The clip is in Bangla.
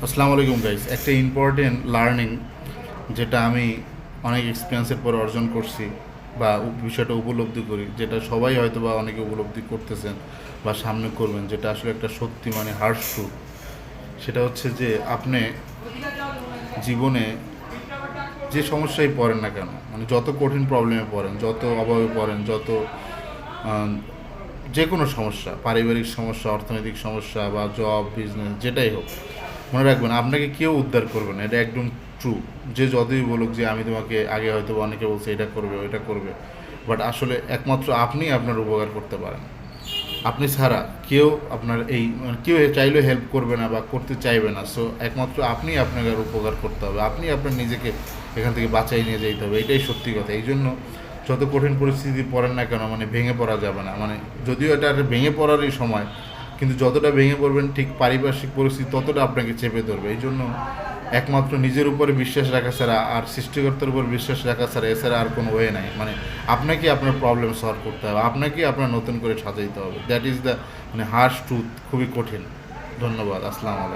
আসসালামু আলাইকুম গাইস। একটা ইম্পর্টেন্ট লার্নিং যেটা আমি অনেক এক্সপিরিয়েন্সের পর অর্জন করছি বা বিষয়টা উপলব্ধি করি, যেটা সবাই হয়তো বা অনেকে উপলব্ধি করতেছেন বা সামনে করবেন, যেটা আসলে একটা সত্যি মানে হার্শ ট্রুথ। সেটা হচ্ছে যে আপনি জীবনে যে সমস্যায় পড়েন না কেন, মানে যত কঠিন প্রবলেমে পড়েন, যত অভাবে পড়েন, যত আহ, যে কোনো সমস্যা, পারিবারিক সমস্যা, অর্থনৈতিক সমস্যা বা জব বিজনেস যেটাই হোক, মনে রাখবেন আপনাকে কেউ উদ্ধার করবে না। এটা একদম ট্রু। যে যতই বলুক যে আমি তোমাকে আগে হয়তো অনেকে বলছে এটা করবে ওইটা করবে, বাট আসলে একমাত্র আপনি আপনার উপকার করতে পারেন। আপনি ছাড়া কেউ আপনার এই মানে কেউ চাইলেও হেল্প করবে না বা করতে চাইবে না। সো একমাত্র আপনি আপনাকে উপকার করতে হবে, আপনি আপনার নিজেকে এখান থেকে বাঁচাই নিয়ে যেতে হবে। এটাই সত্যি কথা। এই জন্য যত কঠিন পরিস্থিতি পড়েন না কেন, মানে ভেঙে পড়া যাবে না। মানে যদিও এটা একটা ভেঙে পড়ারই সময়, কিন্তু যতটা ভেঙে পড়বেন ঠিক পারিপার্শ্বিক পরিস্থিতি ততটা আপনাকে চেপে ধরবে। এই জন্য একমাত্র নিজের উপরে বিশ্বাস রাখা ছাড়া আর সৃষ্টিকর্তার উপর বিশ্বাস রাখা ছাড়া এছাড়া আর কোনো ওয়ে নাই। মানে আপনাকে আপনার প্রবলেম সলভ করতে হবে, আপনাকে আপনার নতুন করে সাজাইতে হবে। দ্যাট ইজ দ্য মানে হার্শ ট্রুথ। খুবই কঠিন। ধন্যবাদ। আসসালামু আলাইকুম।